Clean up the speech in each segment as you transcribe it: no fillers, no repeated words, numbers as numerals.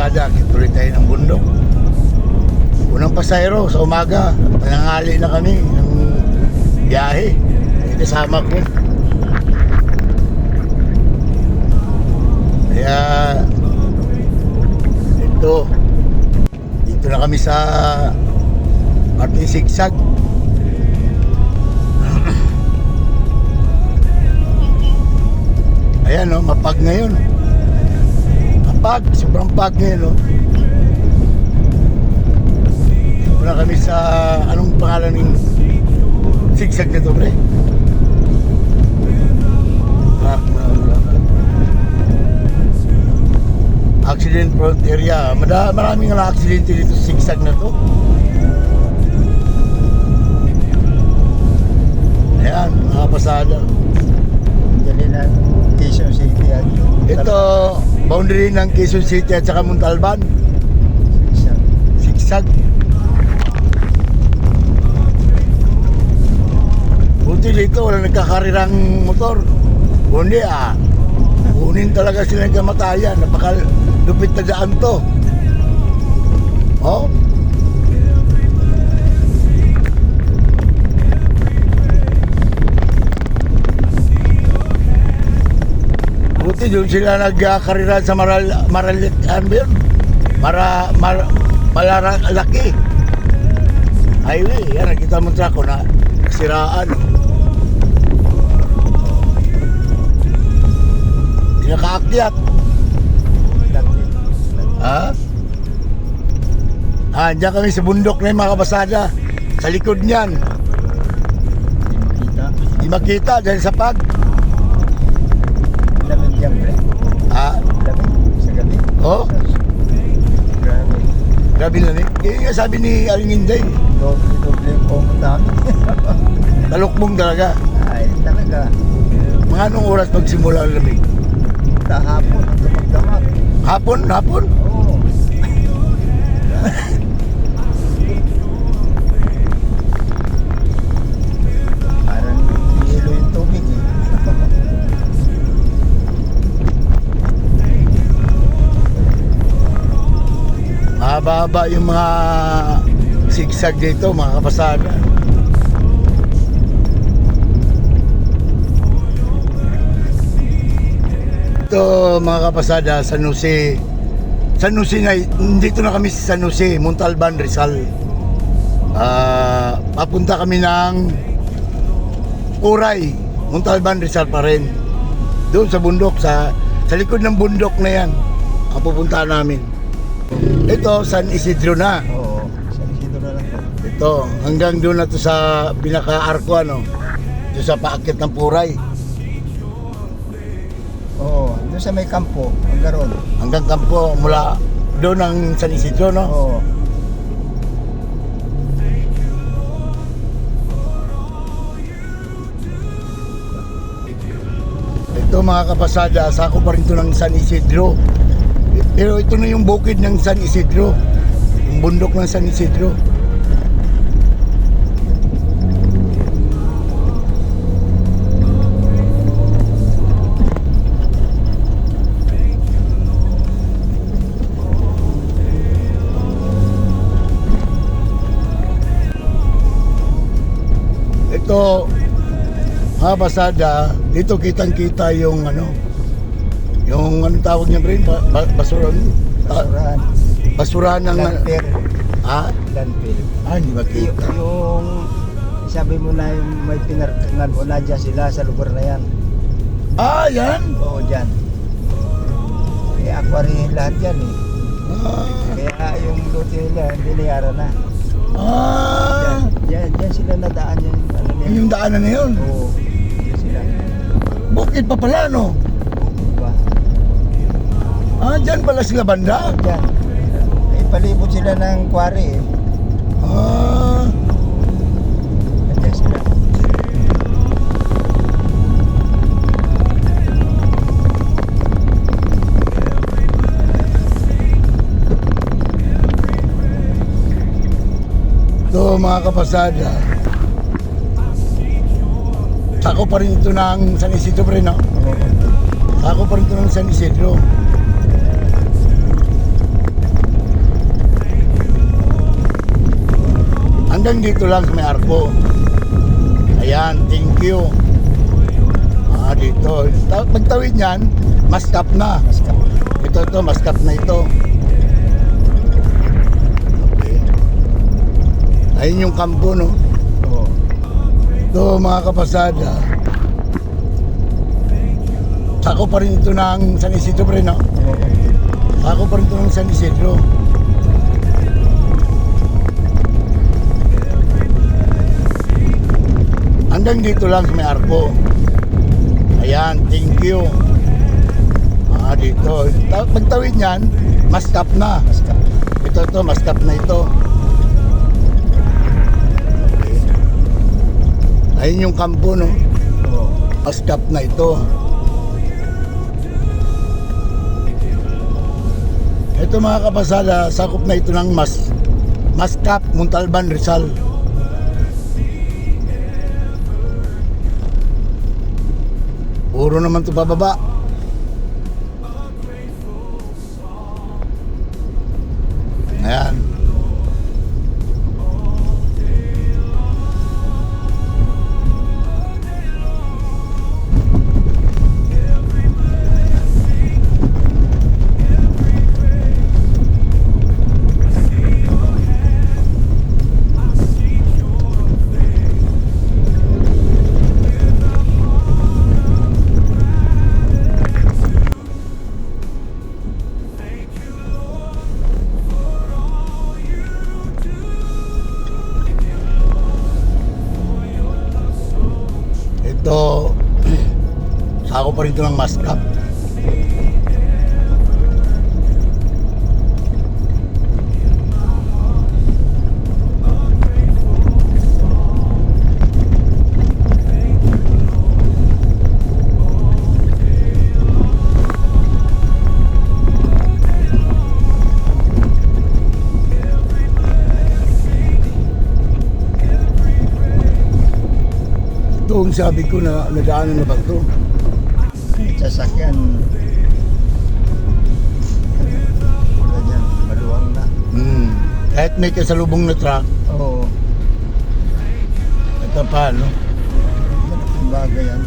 pasada, kituloy tayo ng bundok. Unang pasayro sa umaga, pananghali na kami ng biyahe. Kasama ko. Kaya dito na kami sa Martin Sigsag. Ayan o, mapag ngayon. Mapag, sobrang pag ngayon o. Dito na kami sa, anong pangalan ng sigsag na to, pre? Accident prone area. Maraming na accident dito sa sigsag na to. Ayan, mga pasada. Dali ng Quezon City at Ito, boundary ng Quezon City at saka Montalban. Sigsag. Buti dito, wala nagkakarirang motor. Kundi kunin talaga sila ng kamatayan. Napakalupit na daan to. Oh. Buti doon sila nagkakariran sa Maralit, ano ba yun? Malaraki highway. Yan, nakita mo truck ko na siraan. Nakaakyat. Diyan kami sa bundok na yung mga kabasada. Sa likod niyan. Di makita dahil sa pag. Lamig yan, pre. Lamig sa gabi. Oh? Grabe. Grabe na nga sabi ni Aling Inday. Doble yung pumunta kami. Talukbong talaga. Ay, talaga. Mga anong oras magsimula ang lamig? Hapon, magdamag. Hapon? Oo. Parang hilo yung tubig eh. Mahaba-haba yung mga sigsag dito, mga kapasada. Ito mga kapasada, San Jose na, dito na kami sa San Jose, Montalban, Rizal. Papunta kami ng Uray, Montalban, Rizal pa rin. Doon sa bundok, sa likod ng bundok na yan ang pupuntahan namin. Ito, San Isidro na. Oo, San Isidro na lang po. Ito, hanggang doon na to sa pinaka-arko, ano, ito sa paakyat ng Puray. Oo, doon sa may kampo, hanggang roon. Hanggang kampo, mula doon ang San Isidro, no? Oo. Ito mga kapasada, sako pa rin ito ng San Isidro. Pero ito na yung bukid ng San Isidro. Yung bundok ng San Isidro. Ito, mga pasada, dito kitang-kita yung yung anong tawag niyan rin, basurahan. Basurahan. Basurahan ng Landfill. Landfill. Hindi makita. Yung sabi mo na yung may pinarkangan o nadya sila sa lugar na yan. Yan? Oo, dyan. Aquarium lahat yan eh. Kaya yung lote nila, binayaran na. Diyan sila nadaan yung ano nila. Yung daanan na yun? Oo, diyan sila. Bukid pa pala, no? Diba? Dyan pala sila banda? Diyan. Ay, palibot sila ng quarry eh. Diyan sila. Ito mga kapasada, sako pa rin ito ng San Isidro pa rin, no? Sako pa rin ito ng San Isidro. Hanggang dito lang sa may arko. Ayan, thank you. Dito. Pagtawid niyan, maskap na. Maskap. Ito, maskap na ito. Okay. Ayun yung kampo, no? Oo. Ito, mga kapasada. Sako pa rin ito ng San Isidro pa rin, no? Oo. Sako pa rin ito ng San Isidro. Hanggang dito lang sa may arko. Ayan, thank you. Dito. Pagtawid niyan, maskap na. Maskap. Ito, maskap na ito. Okay. Ayun yung kampo, no? Oo. Maskap na ito. Ito mga kapasada, sakop na ito ng Maskap, Montalban, Rizal. Puro naman ito bababa. Ayan. Ito, sako pa rin ito ng maskap. Ito ang sabi ko na nadaanan na ba ito? Sasakyan. Ganyan, maluwang na. Kahit may kasalubong na truck, Oo. ito pa, no? Malaking bagay yan.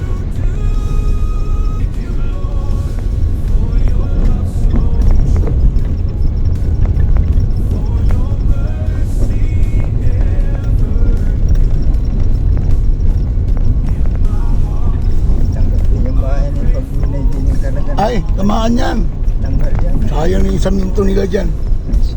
Tanggapin yung bahay ng pag-unay din yung talaga. Ay, tamaan yan. Tanggal yan. Sayang yung saminto nila dyan. Yes.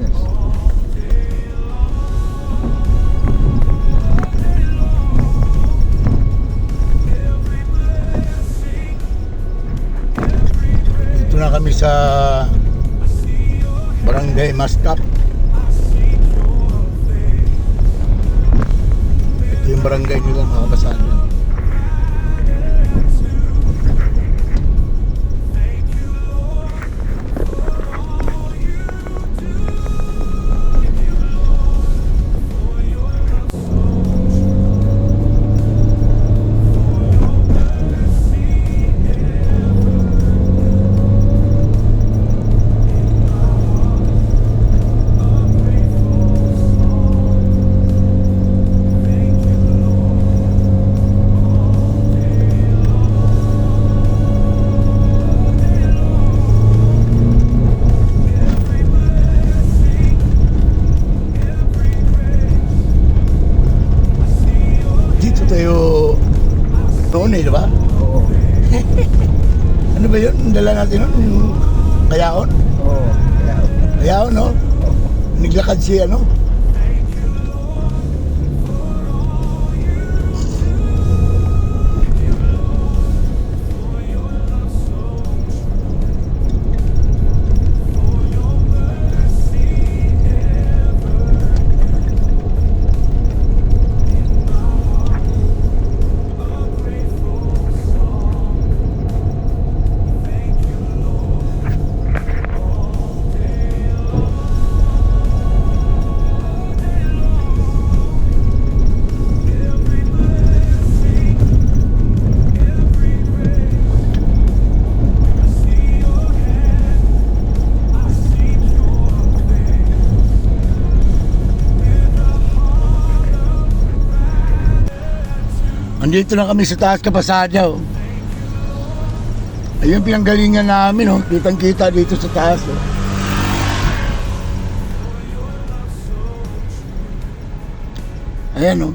Dito na kami sa Barangay Maskap. Ito yung barangay nila, mga kabasada. Dito tayo noon eh, di ba? Oo. Ano ba yun? Dala natin nun? Yung kayaon? Oo. Kaya, Kayaon, no? Naglakad siya, no? Nandito na kami sa taas Kapasada. Oh. Ayun pinanggalingan namin. Oh. Kitang-kita dito sa taas. Oh. Ayan. Oh.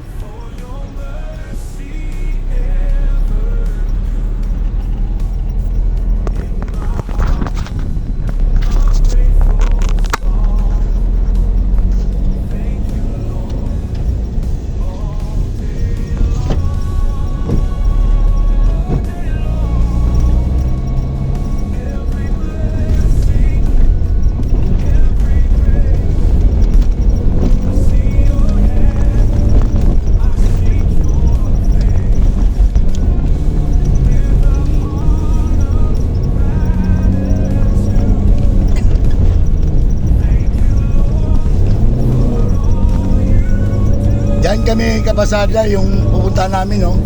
Diyan kami Kapasada, yung pupunta namin, no?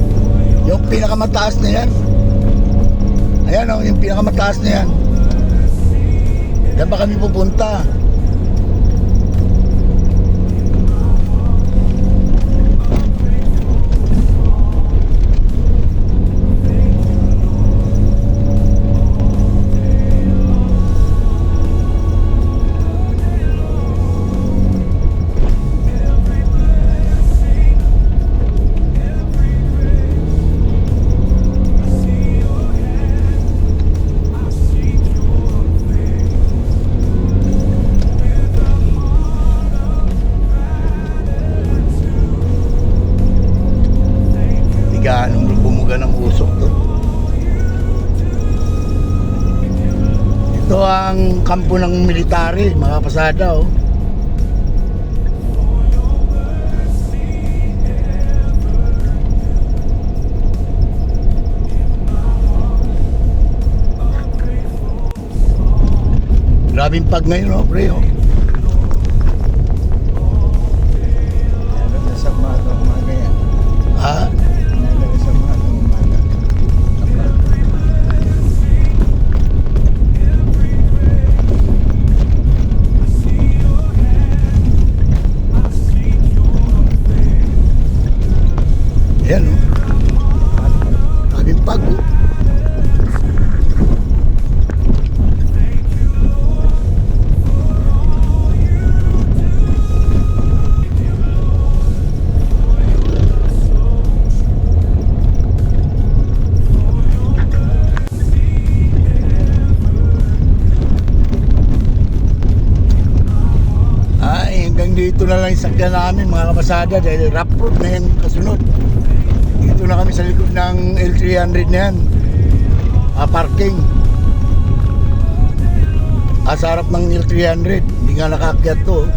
Yung pinakamataas na yan. Ayan, no? Yung pinakamataas na yan. Diyan pa kami pupunta. Anong bumuga ng usok to. Ito ang kampo ng military, mga Kapasada. Oh. Grabing pag ngayon, oh, pre. Oh. Lalo sa umaga yan. Ha? Lalo sa umaga. Ayan, oh. Grabing pag, oh. Dito na lang yung sakyan namin, mga Kapasada, dahil rough road na yan kasunod. Dito na kami sa likod ng L300 na yan, parking sa harap ng L300. Hindi nga nakakyat to.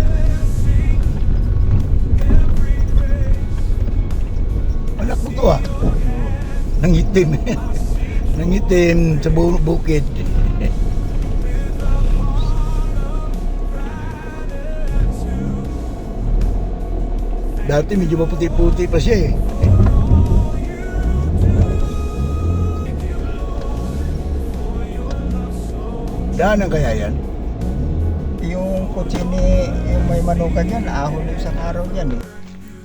Anak mo to, ah. Nangitim. Nangitim sa bukid. Dati medyo maputi-puti pa siya, eh. Daanan kaya yan? Yung kotse ni, yung may manukan yan, ahon yung isang araw yan eh.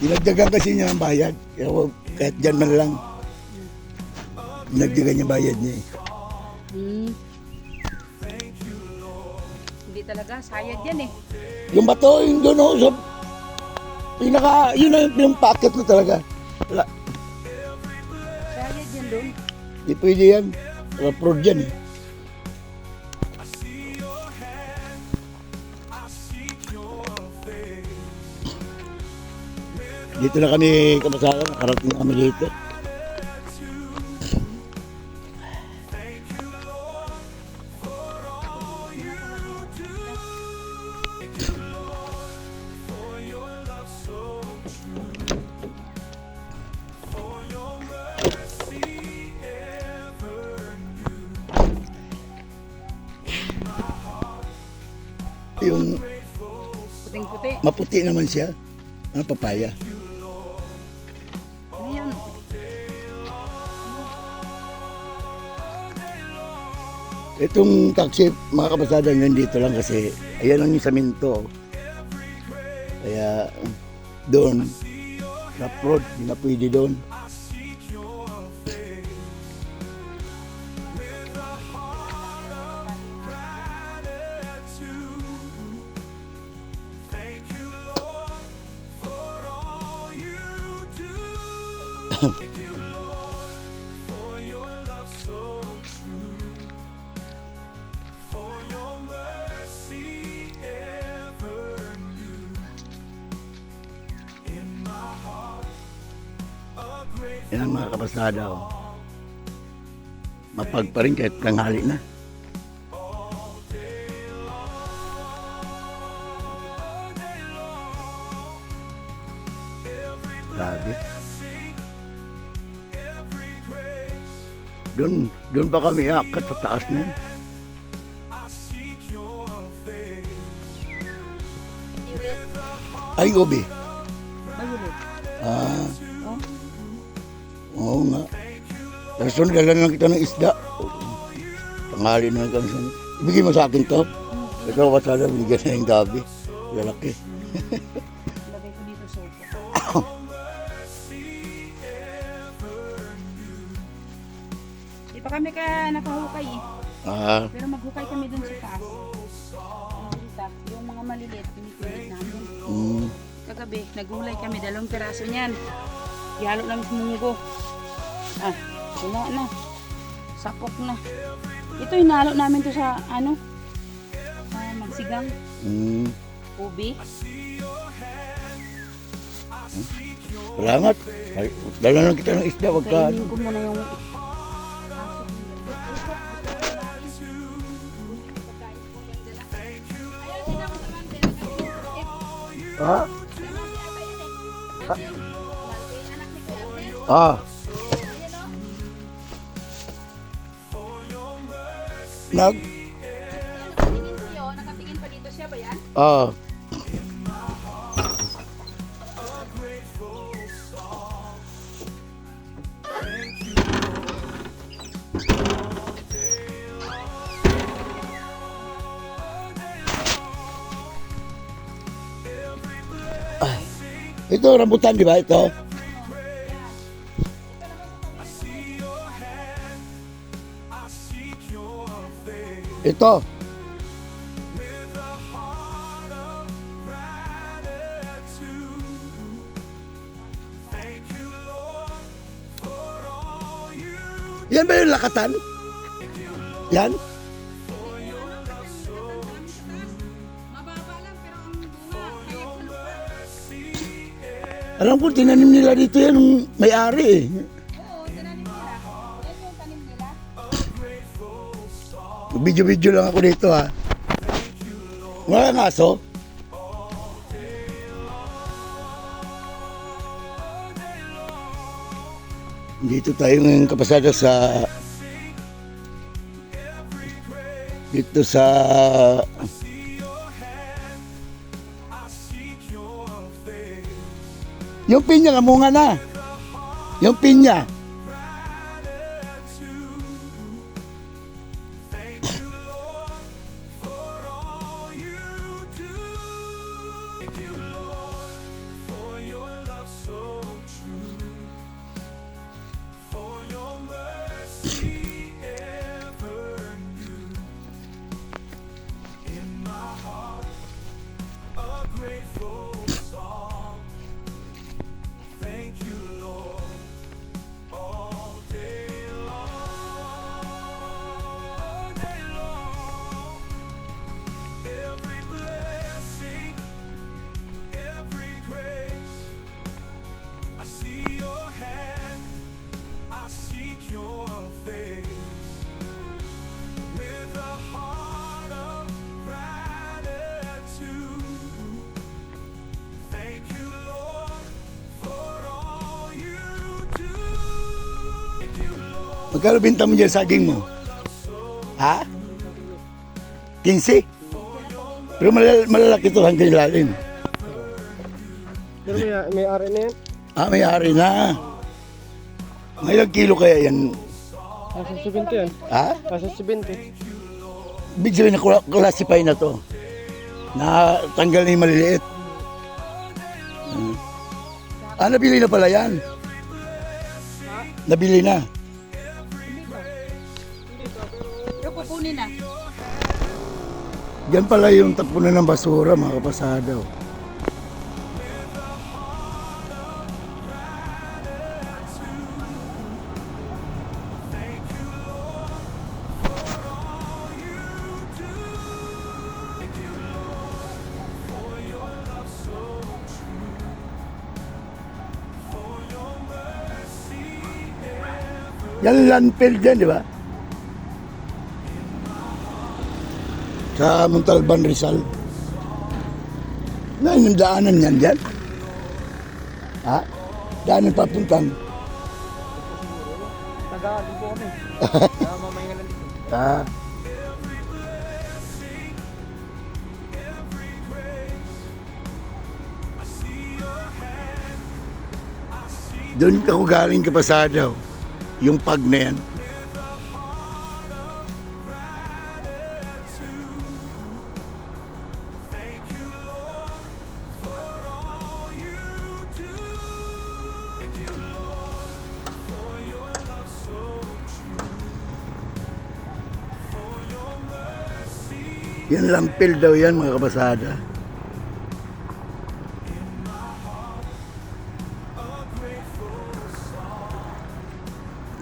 Dinagdagan kasi niya ang bayad. Kaya kahit dyan man lang, dinagdagan niya bayad niya, eh. Hindi talaga, sayad yan eh. Yung bato, yung doon, oh, yun na yung packet mo talaga. Wala. Sayad yan doon. Di pwede yan. Rough yan, eh. Dito na kami Kapasada, nakarating na kami dito. Yung Puting-puti. maputi naman siya, ang papaya. Ano yan? Itong taxi, mga Kapasada, hanggang dito lang kasi ayan lang yung saminto. Kaya doon, rough road, hindi na pwede doon. Yan mga kapasada. Oh. Mapag pa rin kahit tanghali na. Grabe. Doon pa kami akat sa taas na. Ay, Obi. Mayroon. Ah. Oo nga. Tapos dala lang kita ng isda. Tanghali na lang kami. Ibigay mo sa akin to. Ikaw pasada, binigyan na yung gabi. Lalaki. Lagay ko dito sa upo. Di pa kami ka nakahukay eh. Ah, Pero maghukay kami dun sa taas. Yung mga maliliit, pinipilit namin. mm, Kagabi, naghulay kami, 2 piraso niyan. Ihalo lang sa munggo. Ah, wala na. Sapok na. Ito, hinalo namin to sa, magsigang. mm. Ubi. Salamat. Ay, dala lang kita ng isda. Wag ka. Kainin ko muna yung... Ha? Ah. Nag? Nakatingin pa dito siya ba yan? Ah. Ito, rambutan, di ba ito? Ito. Yan ba yung lakatan? Yan? Mababa lang pero ang bunga kaya sa lupa. Alam ko, tinanim nila dito yan ng may-ari eh. Oo, tinanim nila. Yan yung tanim nila. Video-video lang ako dito ha. Wala ng aso? Dito tayo ngayon kapasada sa dito sa yung pinya kamunga na. Yung pinya. Magkano binta mo dyan saging mo? Ha? 15? Pero malalaki ito hanggang ilalim. Pero may ari na yan. Ah, may ari na. May ilang kilo kaya yan? Nasa 70 yan. Ha? Nasa 70. Big sabihin na classify na to. Na tanggal na yung maliliit. Ah, nabili na pala yan. Nabili na. Pero kukunin na. Yan pala yung tapunan ng basura, mga kapasada. Oh. Yan landfill dyan, di ba? Sa Montalban, Rizal. Na yung daanan yan dyan? Ha? Daanan papuntan? Taga-libo kami. Mamaya nga lang dito. Ah. Doon ako galing Kapasada, yung pag na yan. Yan lampil daw yan mga Kapasada.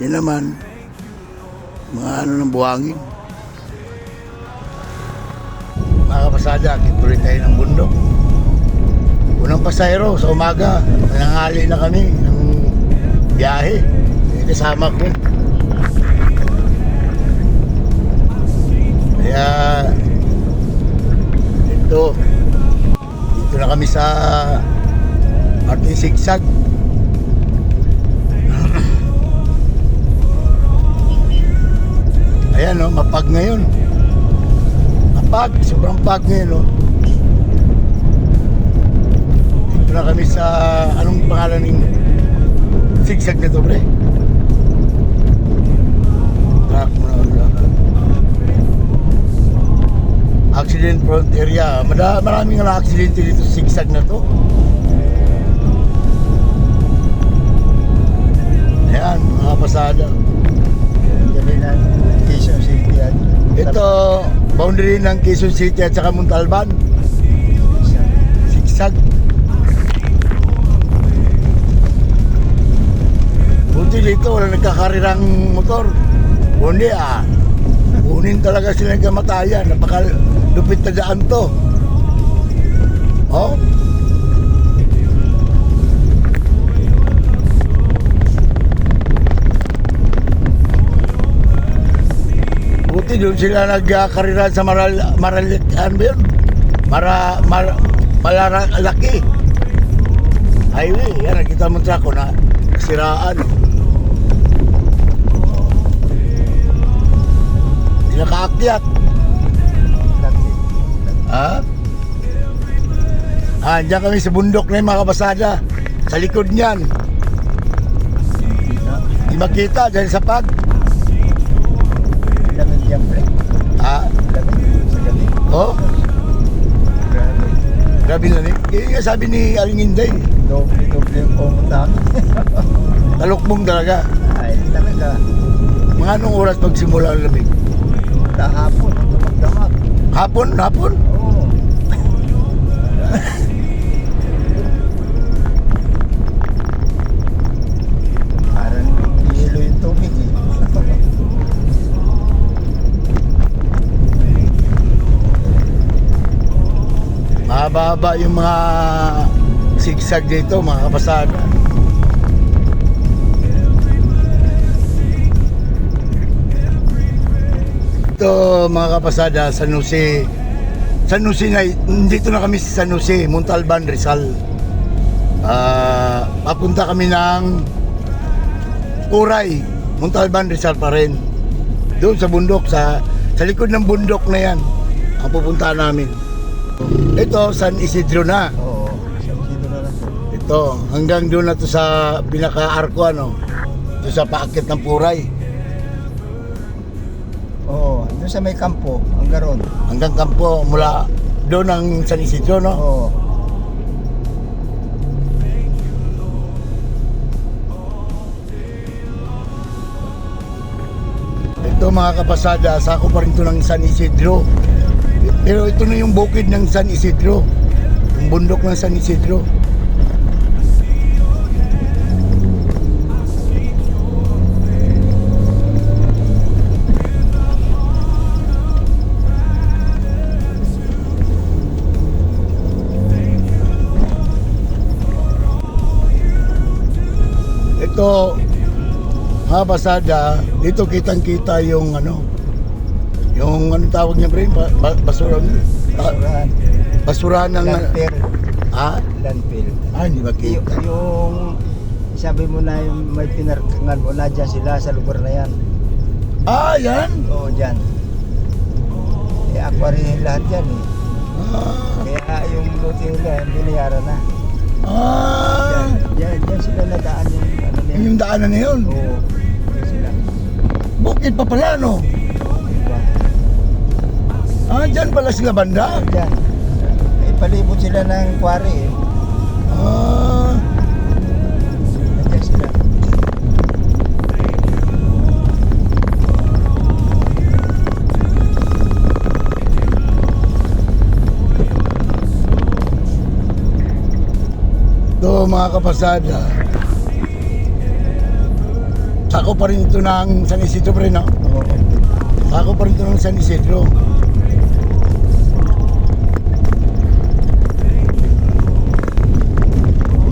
Yan naman, mga ano ng buhangin. Mga Kapasada, kituloy tayo ng bundok. Unang pasayro sa umaga, nanangali na kami ng biyahe. Kasama ko. Kaya, dito na kami sa Martin Sigsag. Ayan o, mapag ngayon. Mapag, sobrang pag ngayon o. Dito na kami sa, anong pangalan ng sigsag na to, pre? Track mo na. Accident prone area. Maraming nga accident dito sa sigsag na to. Ayan, mga Pasada. Gabi na Quezon City yan. Ito, boundary ng Quezon City at saka Montalban. Sigsag. Buti dito, wala nagkakarirang motor. Kundi kunin talaga sila ng kamatayan. Napakalupit na daan to. Oh. Buti doon sila nagkarira sa Maralikan ba yun? Malalaki. Highway. Yan, nakita mo trako na siraan. Hindi nakaakyat. Ha? Diyan kami sa bundok na yung mga Kapasada. Sa likod niyan. Hindi makita dahil sa pag. Lamig yan, pre. Lamig sa gabi. Oh? Grabe. Grabe na ni. Sabi ni Aling Inday. Doble yung pumunta kami. Talukbong talaga. Ay, talaga. Mga anong oras magsimula ang lamig? Kahapon, magdamag. Hapon? Oo. Parang hilo yung tubig eh. Mahaba-haba yung mga sigsag dito, mga Kapasada. Ito mga Kapasada, San Jose na, dito na kami sa San Jose, Montalban, Rizal. Papunta kami ng Uray, Montalban, Rizal pa rin. Doon sa bundok, sa likod ng bundok na yan, ang pupuntahan namin. Ito, San Isidro na. Oo. Dito na lang. Ito, hanggang doon na to sa pinaka-arko, ano? Ito sa paakit ng Puray. Oo. Doon sa may kampo, ang garon. Hanggang kampo, mula doon ang San Isidro, no? Oo. Ito mga Kapasada, sako pa rin ito ng San Isidro. Pero ito na yung bukid ng San Isidro. Yung bundok ng San Isidro. Ito, Mga pasada, dito kitang-kita yung ano, yung ano tawag niya pre, basura, Basurahan. basurahan ng, Landfill. landfill. Landfill. Hindi ba kita? Yung sabi mo na yung may pinarkangan mo na dyan sila sa lugar na yan. Yan? Oo, dyan. Eh, aquarium lahat yan eh. Ah, Kaya yung lote nila, binayaran na. Dyan sila nadaan yung ano na yung daanan na yun. Oo, dyan sila. Bukid pa pala, no? Diba? Dyan pala sila banda. Dyan. Eh, palibot sila ng quarry eh. Ah, Dyan sila. to mga kapasada. Sako pa rin ito ng San Isidro pre, no? Oo. Sako pa rin ito ng San Isidro.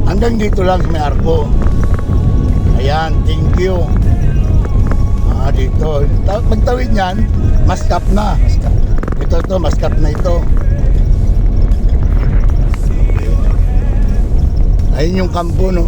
Hanggang dito lang sa may arko. Ayan, thank you. Dito. Pagtawid niyan, maskap na. Maskap. Ito, maskap na ito. Ayun yung kampo, no?